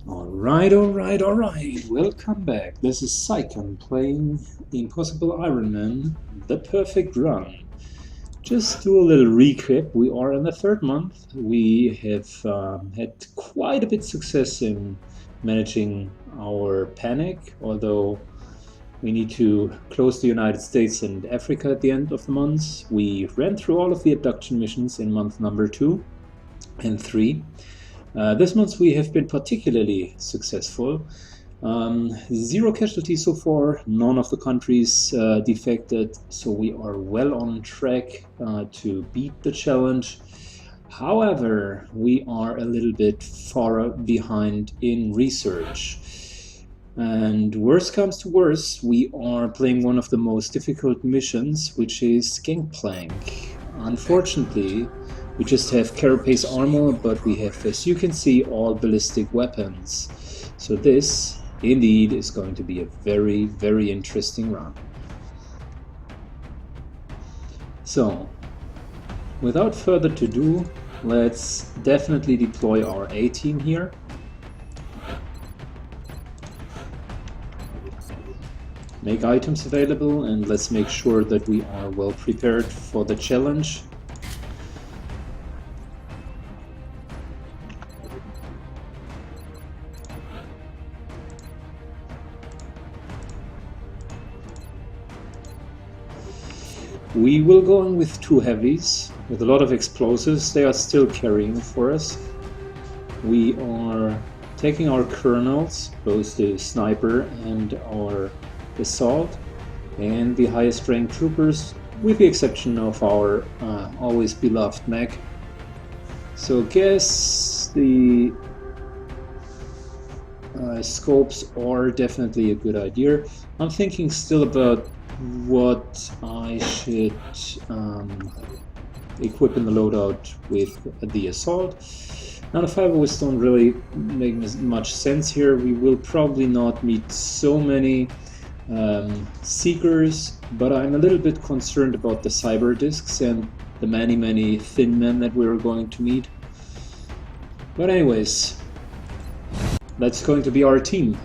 Alright. Welcome back. This is Syken playing Impossible Ironman, the perfect run. Just do a little recap. We are in the third month. We have had quite a bit of success in managing our panic, although we need to close the United States and Africa at the end of the month. We ran through all of the abduction missions in month number 2 and 3. This month we have been particularly successful. 0 casualties so far, none of the countries defected, so we are well on track to beat the challenge. However, we are a little bit far behind in research. And worse comes to worse, we are playing one of the most difficult missions, which is Gankplank. Unfortunately, we just have carapace armor, but we have, as you can see, all ballistic weapons. So this, indeed, is going to be a very, very interesting run. So, without further ado, let's definitely deploy our A-team here. Make items available, and let's make sure that we are well prepared for the challenge. We will go in with 2 heavies, with a lot of explosives. They are still carrying for us. We are taking our colonels, both the sniper and our assault, and the highest ranked troopers, with the exception of our always beloved mech. So guess the scopes are definitely a good idea. I'm thinking still about what I should equip in the loadout with the assault. Now the 501s don't really make much sense here. We will probably not meet so many seekers, but I'm a little bit concerned about the cyber discs and the many thin men that we're going to meet. But anyways, that's going to be our team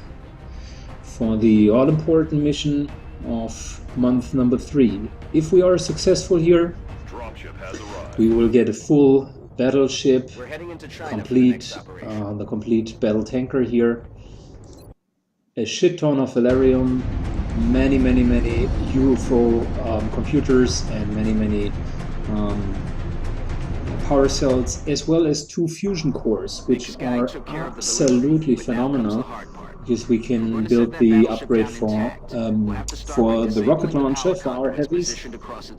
for the all-important mission of month number 3. If we are successful here, we will get a full battleship, complete the complete battle tanker here, a shit ton of Valerium, many UFO computers, and many power cells, as well as 2 fusion cores, which are absolutely phenomenal, because we can build the upgrade for the rocket launcher for our heavies,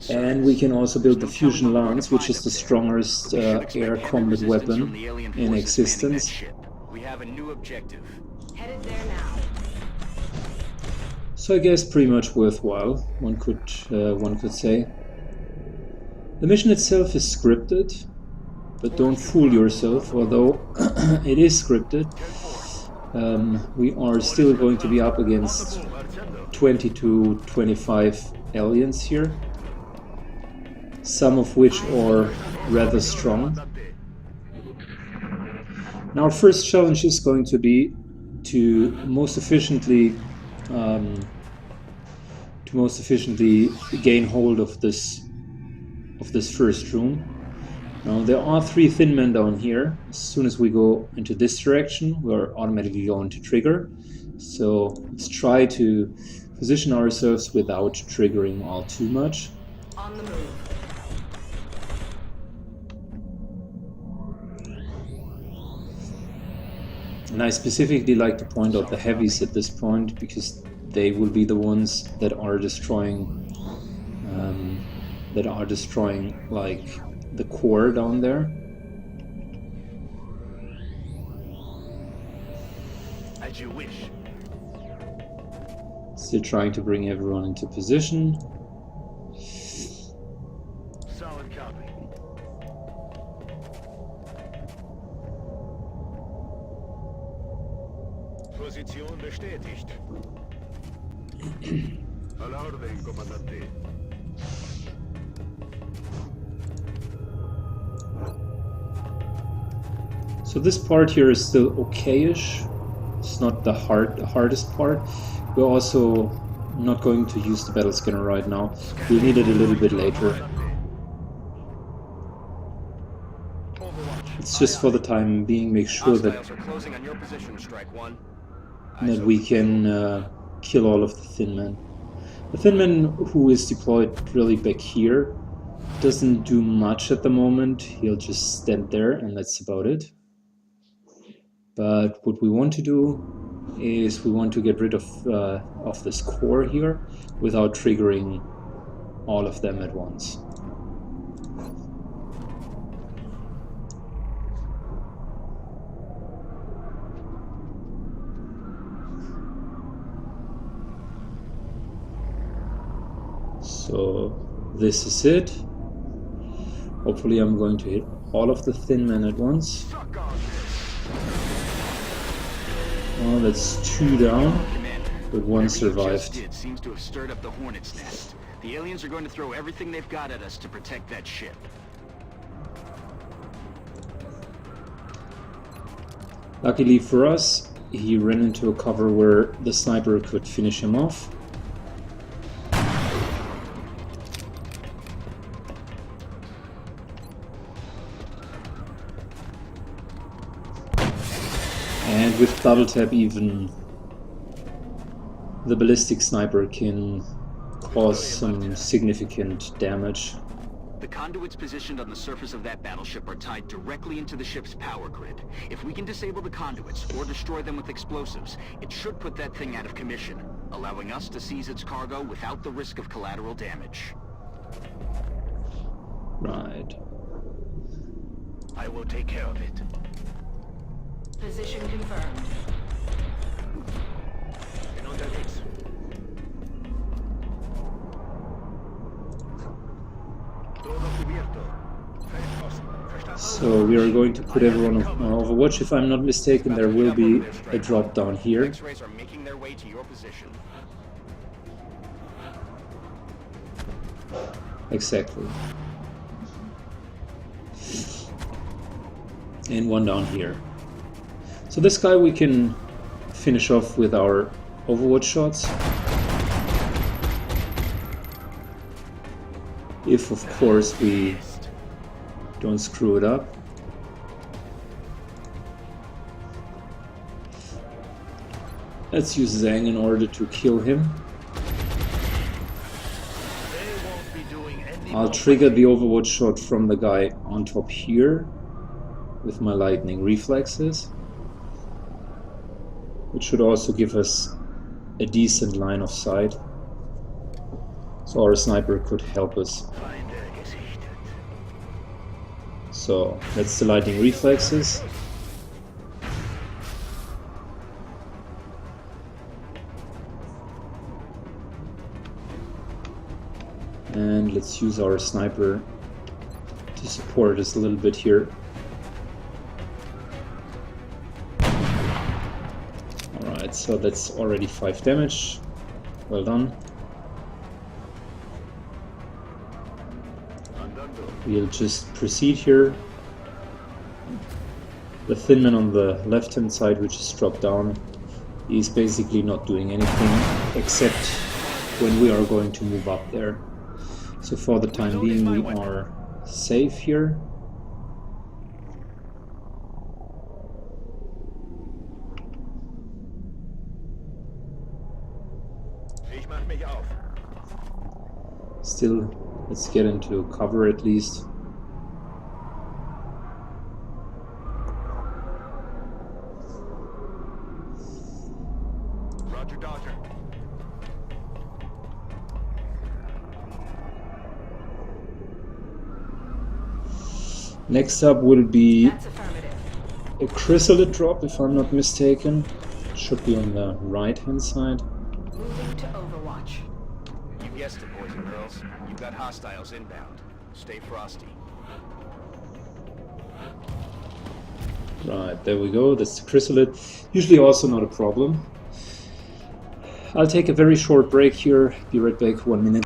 and we can also build the fusion lance, which is the strongest air combat weapon in existence. We have a new objective. Headed there now. So I guess pretty much worthwhile, one could say. The mission itself is scripted, but don't fool yourself, although it is scripted. We are still going to be up against 20 to 25 aliens here, some of which are rather strong. Now our first challenge is going to be to most efficiently gain hold of this first room. Now there are 3 thin men down here. As soon as we go into this direction, we're automatically going to trigger. So let's try to position ourselves without triggering all too much. On the move. And I specifically like to point out the heavies at this point, because they will be the ones that are destroying like the core down there. As you wish. Still trying to bring everyone into position. Solid copy. Position bestätigt. A la orden, comandante. So this part here is still okayish. It's not the hardest part. We're also not going to use the battle scanner right now. We'll need it a little bit later. It's just for the time being, make sure that we can kill all of the thin men. The thin man who is deployed really back here doesn't do much at the moment. He'll just stand there and that's about it. But what we want to do is we want to get rid of this core here without triggering all of them at once. So this is it. Hopefully I'm going to hit all of the thin men at once. Oh, that's 2 down, but 1 survived. Did seems to have stirred up the hornet's nest. The aliens are going to throw everything they've got at us to protect that ship. Luckily for us, he ran into a cover where the sniper could finish him off. And with double tap even the ballistic sniper can cause some significant damage. The conduits positioned on the surface of that battleship are tied directly into the ship's power grid. If we can disable the conduits or destroy them with explosives, it should put that thing out of commission, allowing us to seize its cargo without the risk of collateral damage. Right. I will take care of it. Position confirmed. Bin unterwegs. Todo cubierto. So we are going to put everyone on Overwatch. If I'm not mistaken, there will be a drop down here. X-rays are making their way to your position. Exactly. And 1 down here. So this guy we can finish off with our Overwatch shots. If of course we don't screw it up. Let's use Zhang in order to kill him. I'll trigger the Overwatch shot from the guy on top here with my lightning reflexes. It should also give us a decent line of sight, so our sniper could help us. So that's the lightning reflexes. And let's use our sniper to support us a little bit here. Alright, so that's already 5 damage. Well done. We'll just proceed here. The thin man on the left hand side, which is dropped down, is basically not doing anything except when we are going to move up there. So for the time being we are safe here. Still, let's get into cover at least. Roger, Dodger. Next up will be That's affirmative. a chrysalid drop, if I'm not mistaken. It should be on the right hand side. Moving to Overwatch. You guessed it, boys and girls. You've got hostiles inbound. Stay frosty. Right, there we go. That's the chrysalid. Usually also not a problem. I'll take a very short break here. Be right back, 1 minute.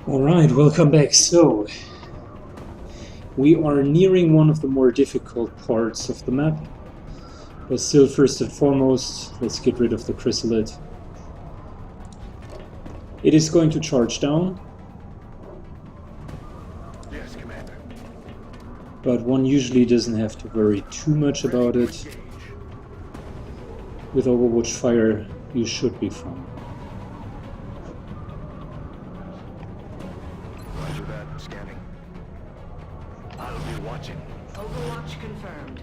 Alright, welcome back. So, we are nearing one of the more difficult parts of the map. But still, first and foremost, let's get rid of the chrysalid. It is going to charge down. Yes, Commander. But one usually doesn't have to worry too much about it. With Overwatch Fire, you should be fine. Roger that. Scanning. I'll be watching. Overwatch confirmed.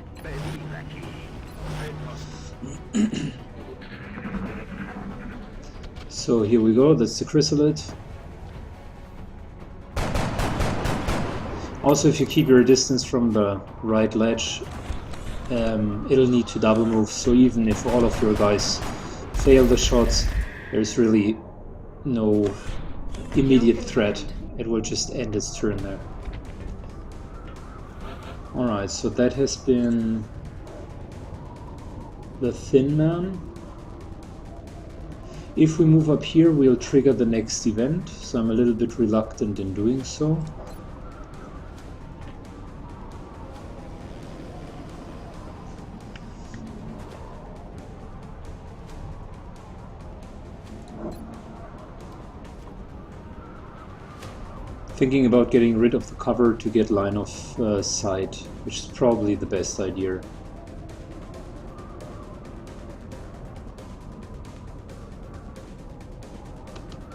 So here we go, that's the chrysalid. Also, if you keep your distance from the right ledge, it'll need to double move, so even if all of your guys fail the shots, there's really no immediate threat. It will just end its turn there. Alright, so that has been the Thin Man. If we move up here, we'll trigger the next event, so I'm a little bit reluctant in doing so. Thinking about getting rid of the cover to get line of sight, which is probably the best idea.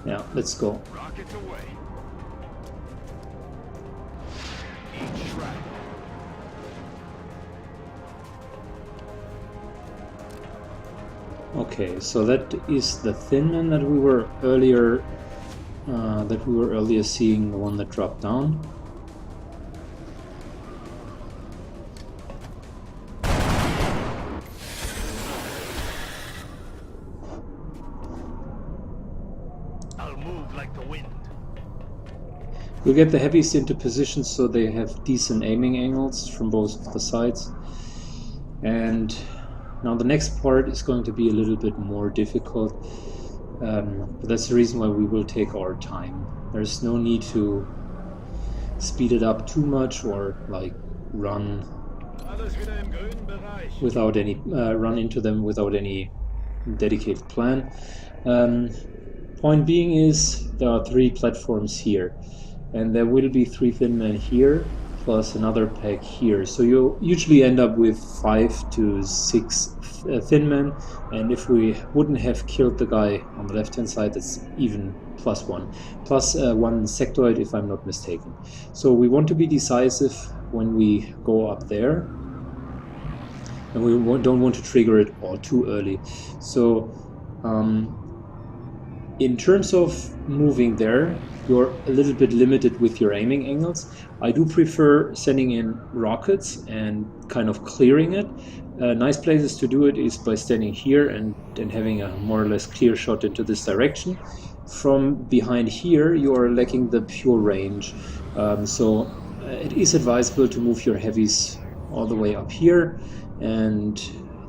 Yeah, let's go. Rockets away. Each track. Okay, so that is the Thin Man that we were earlier seeing, the one that dropped down. I'll move like the wind. We'll get the heavies into position so they have decent aiming angles from both of the sides. And now the next part is going to be a little bit more difficult. But that's the reason why we will take our time. There's no need to speed it up too much or like run without any run into them without any dedicated plan. Point being is there are 3 platforms here, and there will be 3 Thin Men here plus another pack here. So you'll usually end up with 5 to 6 Thin Men, and if we wouldn't have killed the guy on the left hand side, that's even +1. Plus 1 sectoid if I'm not mistaken. So we want to be decisive when we go up there, and we don't want to trigger it all too early. So in terms of moving there, you're a little bit limited with your aiming angles. I do prefer sending in rockets and kind of clearing it. Nice places to do it is by standing here and having a more or less clear shot into this direction. From behind here, you are lacking the pure range. So it is advisable to move your heavies all the way up here and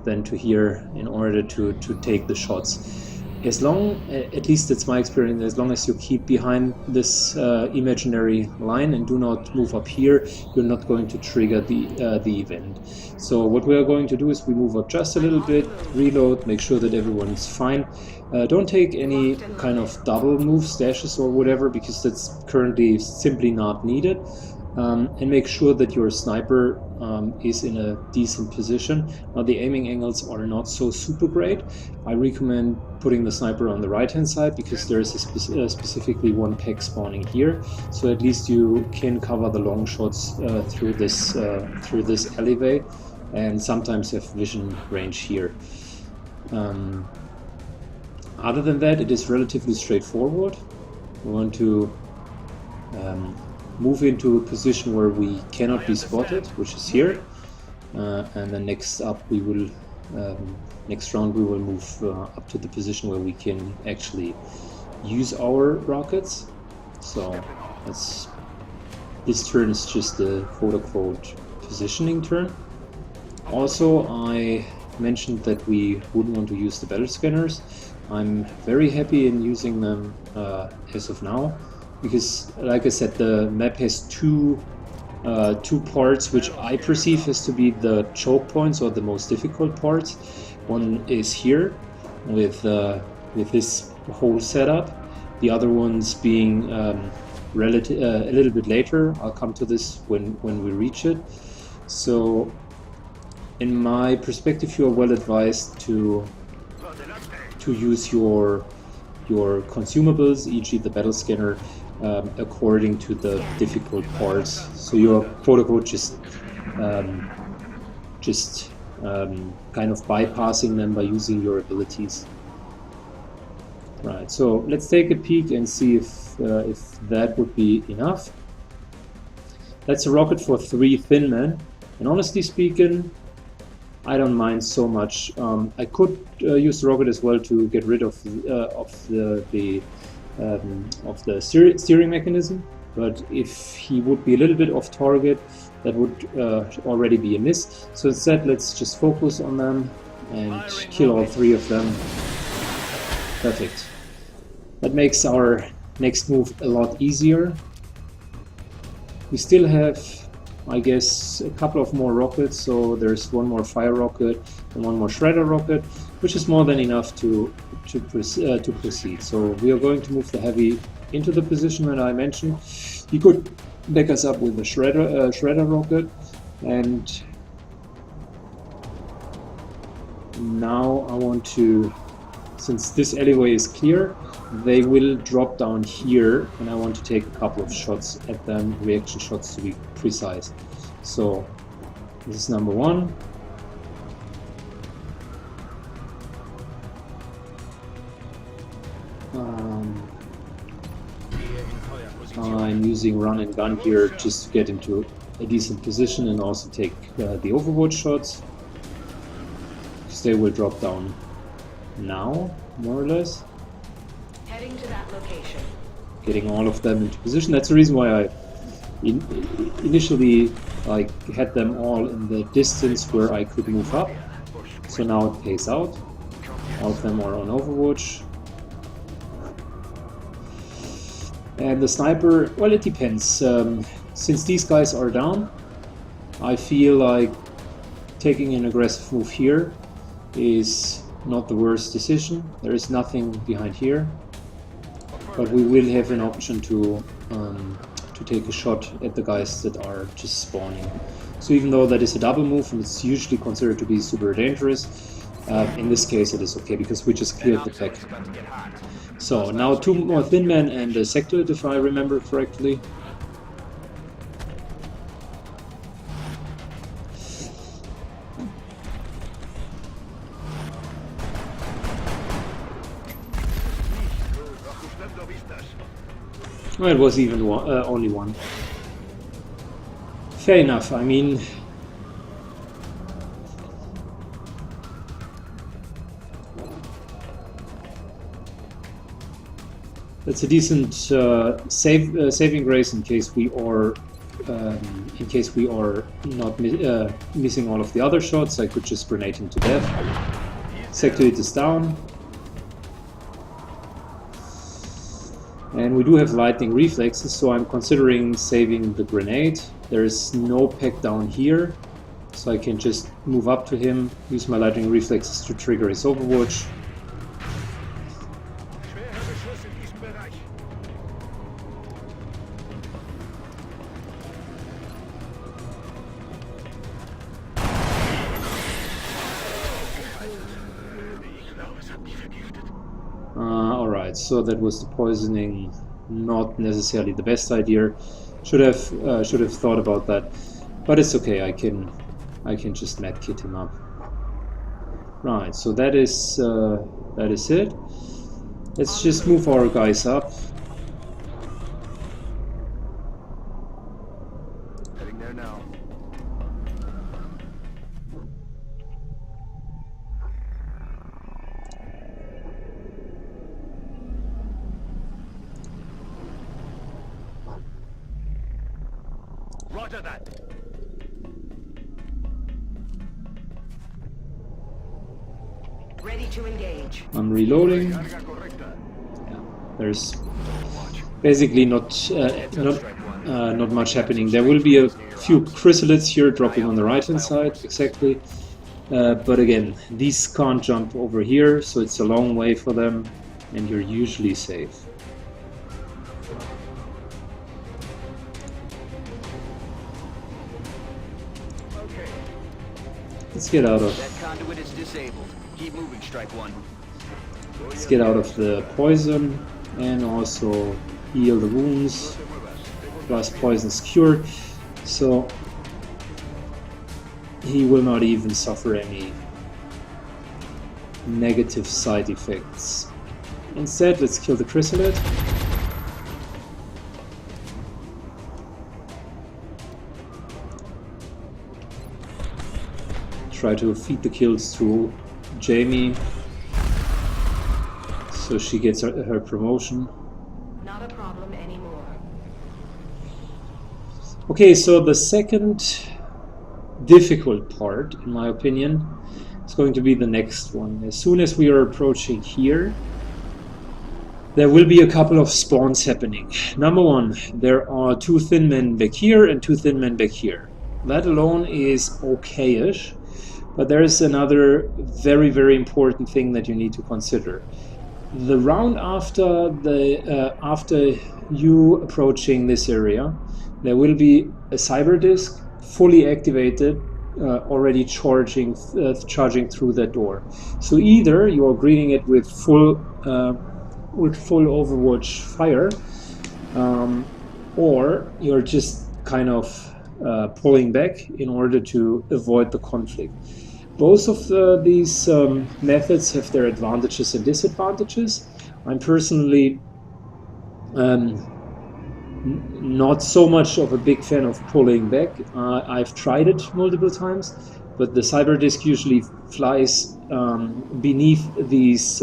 then to here in order to take the shots. As long, at least that's my experience, as long as you keep behind this imaginary line and do not move up here, you're not going to trigger the event. So what we are going to do is we move up just a little bit, reload, make sure that everyone's fine. Don't take any kind of double move stashes or whatever, because that's currently simply not needed. And make sure that your sniper is in a decent position. Now the aiming angles are not so super great. I recommend putting the sniper on the right hand side, because there is a specifically 1 pack spawning here, so at least you can cover the long shots through this alleyway, and sometimes have vision range here. Other than that, it is relatively straightforward. We want to move into a position where we cannot be spotted, which is here, and then next up we will next round we will move up to the position where we can actually use our rockets. So this turn is just the quote-unquote positioning turn. Also, I mentioned that we wouldn't want to use the battle scanners. I'm very happy in using them as of now. because, like I said, the map has two parts which I perceive as to be the choke points or the most difficult parts. One is here with this whole setup. The other ones being a little bit later. I'll come to this when we reach it. So, in my perspective, you are well advised to use your consumables, e.g. the battle scanner, according to the difficult parts. So your quote-unquote just kind of bypassing them by using your abilities. Right, so let's take a peek and see if that would be enough. That's a rocket for 3 thin men, and honestly speaking, I don't mind so much. I could use the rocket as well to get rid of the steering mechanism, but if he would be a little bit off target, that would already be a miss. So instead, let's just focus on them and kill all 3 of them. Perfect. That makes our next move a lot easier. We still have, I guess, a couple of more rockets, so there's 1 more fire rocket and 1 more shredder rocket, which is more than enough to proceed. So we are going to move the heavy into the position that I mentioned. He could back us up with the shredder rocket, and now I want to, since this alleyway is clear, they will drop down here, and I want to take a couple of shots at them, reaction shots to be precise. So this is number 1. I'm using run and gun here just to get into a decent position and also take the overwatch shots, because they will drop down now, more or less. Heading to that location. Getting all of them into position. That's the reason why I initially had them all in the distance where I could move up. So now it pays out. All of them are on overwatch. And the sniper, well, it depends. Since these guys are down, I feel like taking an aggressive move here is not the worst decision. There is nothing behind here, but we will have an option to take a shot at the guys that are just spawning. So even though that is a double move and it's usually considered to be super dangerous, in this case it is okay because we just cleared the pack. So now 2 more thin men and a sectoid, if I remember correctly. Well, it was even only 1. Fair enough, I mean... It's a decent saving grace in case we are not missing all of the other shots. I could just grenade him to death. Sectoid is down. And we do have lightning reflexes, so I'm considering saving the grenade. There is no pack down here, so I can just move up to him, use my lightning reflexes to trigger his overwatch. Alright, so that was the poisoning, not necessarily the best idea. Should have thought about that, but it's okay. I can just medkit him up. Right, so that is it. Let's just move our guys up. Heading there now. Roger that. Ready to engage. I'm reloading. Carga correcta. Yeah, there's basically not much happening. There will be a few chrysalids here dropping on the right hand side, exactly. But again, these can't jump over here, so it's a long way for them, and you're usually safe. Let's get out of. That conduit is disabled. Keep moving, Strike One. Let's get out of the poison and also heal the wounds. Plus poison's cured, so he will not even suffer any negative side effects. Instead, let's kill the chrysalid. Try to feed the kills to Jamie so she gets her promotion. Not a problem anymore. Okay, so the second difficult part, in my opinion, is going to be the next one. As soon as we are approaching here, there will be a couple of spawns happening. Number one, there are 2 thin men back here and 2 thin men back here. That alone is okay-ish, but there is another very, very important thing that you need to consider. The round after you approaching this area, there will be a cyber disk fully activated, already charging through that door. So either you are greeting it with full Overwatch fire, or you're just kind of pulling back in order to avoid the conflict. Both of these methods have their advantages and disadvantages. I'm personally not so much of a big fan of pulling back. I've tried it multiple times, but the cyber disk usually flies beneath these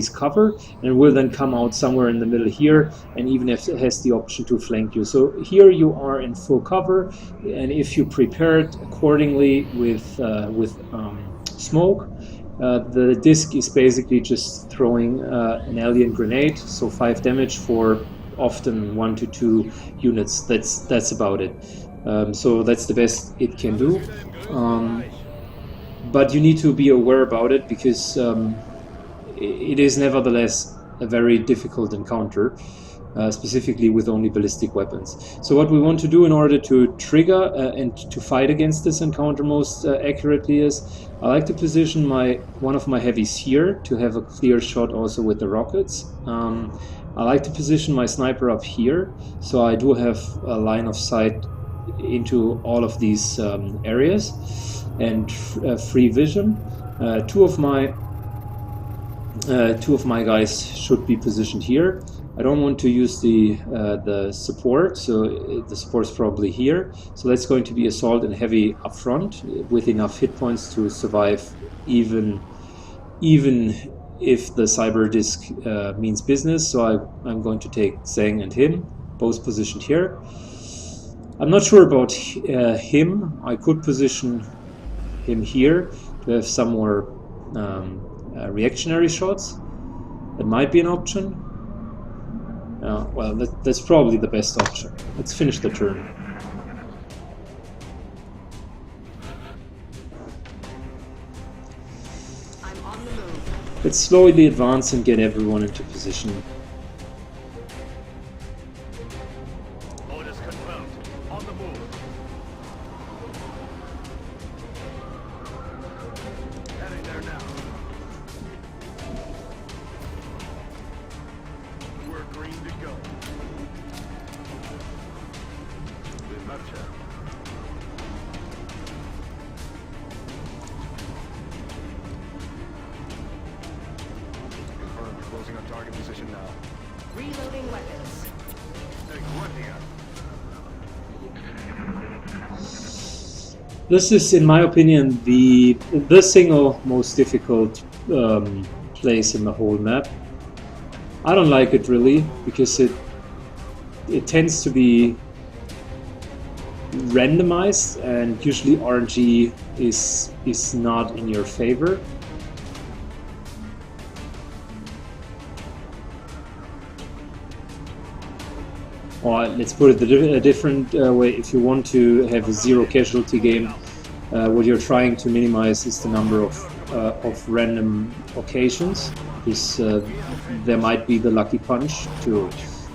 cover and will then come out somewhere in the middle here, and even if it has the option to flank you. So here you are in full cover, and if you prepare it accordingly with smoke, the disc is basically just throwing an alien grenade, so 5 damage for often 1 to 2 units. That's about it. So that's the best it can do. But you need to be aware about it, because it is nevertheless a very difficult encounter, specifically with only ballistic weapons. So what we want to do in order to trigger and to fight against this encounter most accurately is, I like to position one of my heavies here to have a clear shot also with the rockets. I like to position my sniper up here, so I do have a line of sight into all of these areas and free vision. Two of my guys should be positioned here. I don't want to use the support, so the support's probably here. So that's going to be assault and heavy up front with enough hit points to survive, even if the cyber disc means business. So I'm going to take Zhang and him, both positioned here. I'm not sure about him. I could position him here to have some more reactionary shots. That might be an option. Well, that's probably the best option. Let's finish the turn. I'm on the move. Let's slowly advance and get everyone into position. Orders confirmed. On the move. Heading there now. We're green to go. Gotcha. Confirmed. Closing on target position now. Reloading weapons. Take one here. This is, in my opinion, the single most difficult place in the whole map. I don't like it really, because it tends to be randomized, and usually RNG is not in your favor. or let's put it a different way, if you want to have a zero casualty game, what you're trying to minimize is the number of random occasions, because there might be the lucky punch to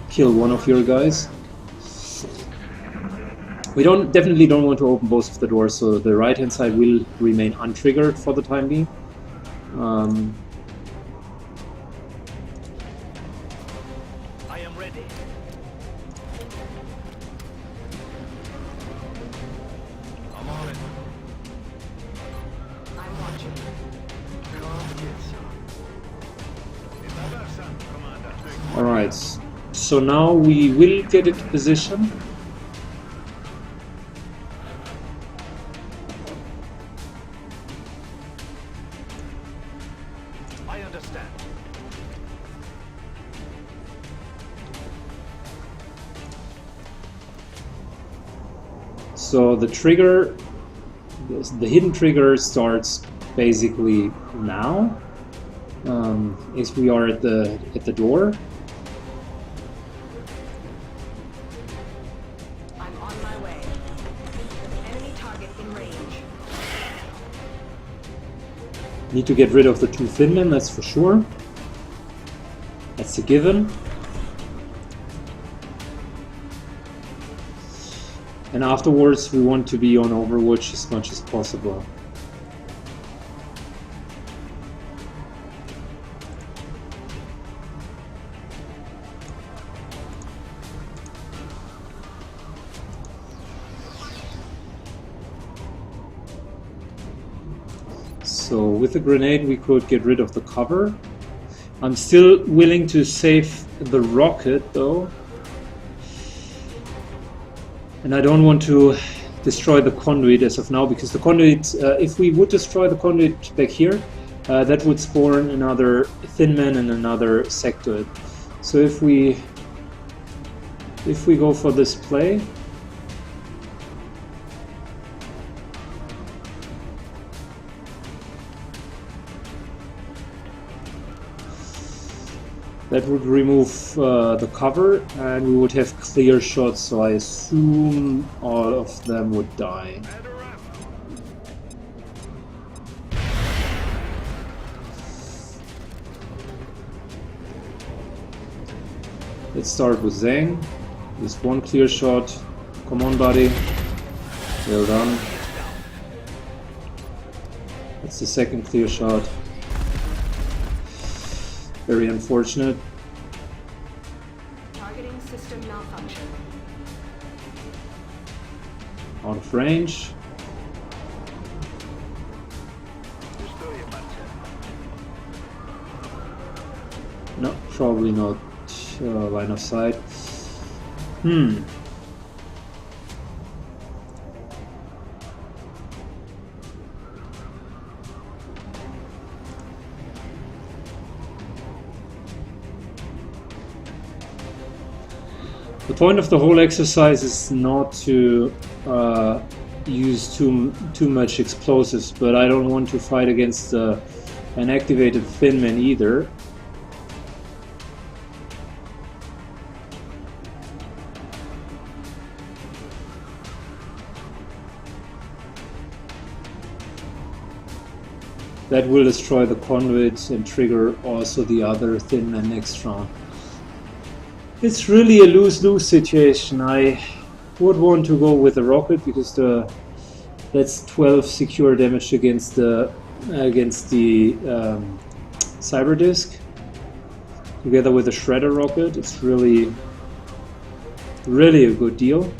kill one of your guys. We definitely don't want to open both of the doors, so the right hand side will remain untriggered for the time being. I am ready. I'm on it. I'm watching. Alright, so now we will get into position. I understand. So the trigger, the hidden trigger starts basically now, as we are at the door. I'm on my way. Enemy target in range. Need to get rid of the two Finmen, that's for sure. That's a given. And afterwards we want to be on Overwatch as much as possible. So with the grenade we could get rid of the cover. I'm still willing to save the rocket though. And I don't want to destroy the conduit as of now, because the conduit, if we would destroy the conduit back here, that would spawn another thin man and another sectoid. So if we go for this play, that would remove the cover and we would have clear shots, so I assume all of them would die. Let's start with Zhang. Just one clear shot. Come on, buddy. Well done. That's the second clear shot. Very unfortunate. Targeting system malfunction. Out of range. No, probably not line of sight. The point of the whole exercise is not to use too much explosives, but I don't want to fight against an activated Finman either. That will destroy the conduit and trigger also the other thin man next round. It's really a lose-lose situation. I would want to go with the rocket because that's 12 secure damage against the cyber disc. Together with the shredder rocket, it's really a good deal.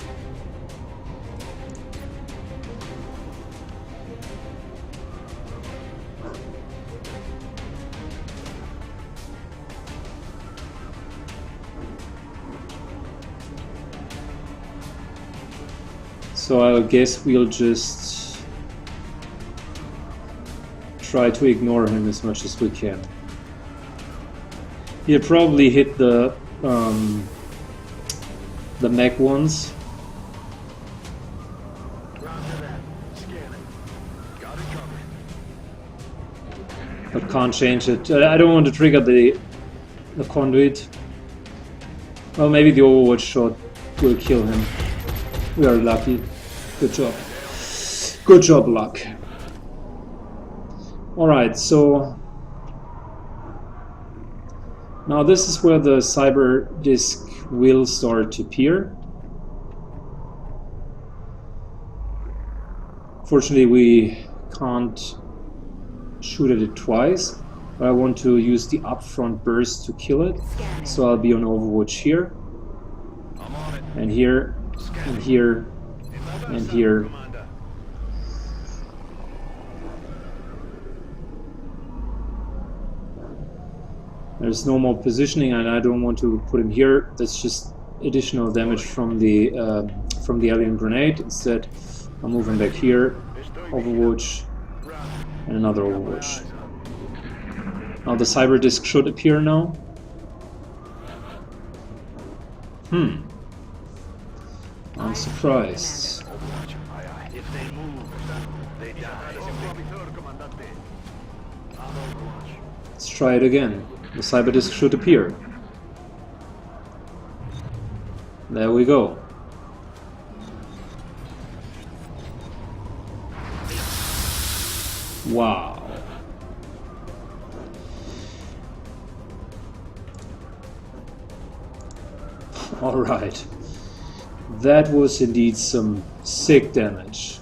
So I guess we'll just try to ignore him as much as we can. He'll probably hit the mech once. But can't change it. I don't want to trigger the conduit. Well, maybe the Overwatch shot will kill him. We are lucky. Good job. Good job, luck. Alright, so now this is where the cyber disk will start to appear. Fortunately, we can't shoot at it twice, but I want to use the upfront burst to kill it. So I'll be on Overwatch here, and here, and here, and here. There's no more positioning, and I don't want to put him here. That's just additional damage from the alien grenade. Instead, I'll move him back here. Overwatch, and another Overwatch. Now the cyber disk should appear now. I'm surprised. Let's try it again. The cyber disk should appear. There we go. Wow. Alright. That was indeed some sick damage.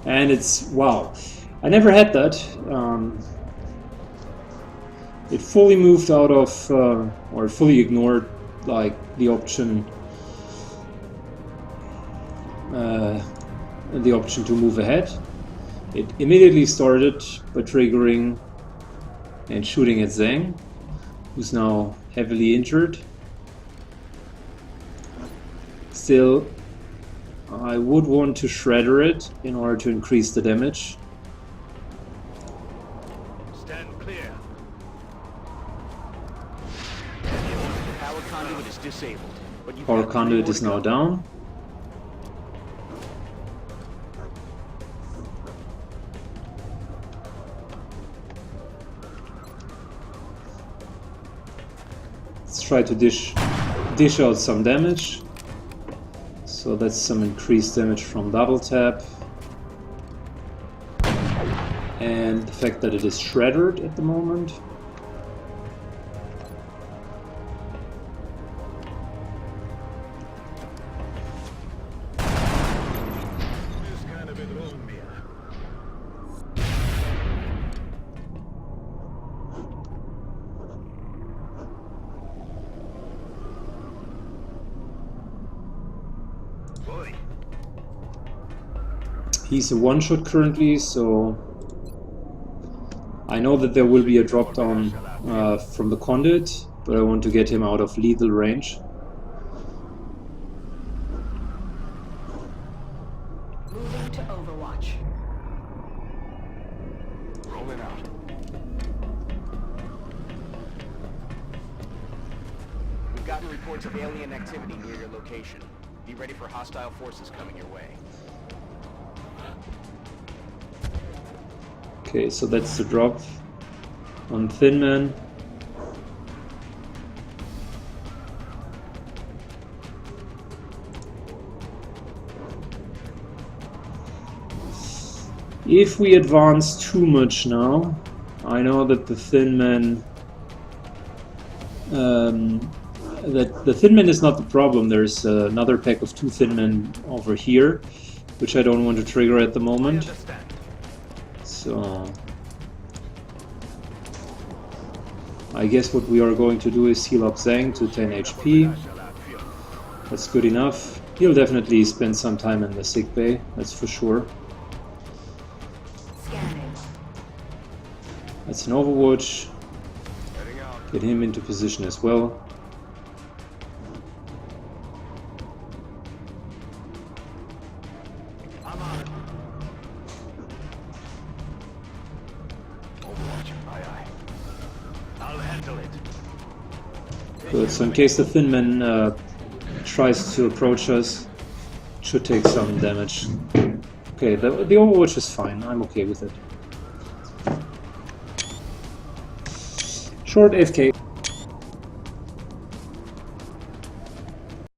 And it's... wow. I never had that. It fully moved out of... or fully ignored, like, the option... the option to move ahead. It immediately started by triggering and shooting at Zhang, who's now heavily injured. Still, I would want to shredder it in order to increase the damage. Stand clear. The power conduit is disabled, but you Power conduit is now down. Let's try to dish out some damage. So that's some increased damage from double tap. And the fact that it is shredded at the moment. He's a one-shot currently, so I know that there will be a drop down from the conduit, but I want to get him out of lethal range. Moving to Overwatch. Rolling out. We've gotten reports of alien activity near your location. Be ready for hostile forces coming your way. Okay, so that's the drop on Thin Man. If we advance too much now, I know that the Thin Man... that the Thin Man is not the problem. There's another pack of 2 Thin Men over here, which I don't want to trigger at the moment. So I guess what we are going to do is heal up Zhang to 10 HP. That's good enough. He'll definitely spend some time in the sick bay, that's for sure. Scanning. That's an Overwatch. Get him into position as well. Good, so in case the Thin Man tries to approach us, it should take some damage. Okay, the Overwatch is fine, I'm okay with it. Short AFK.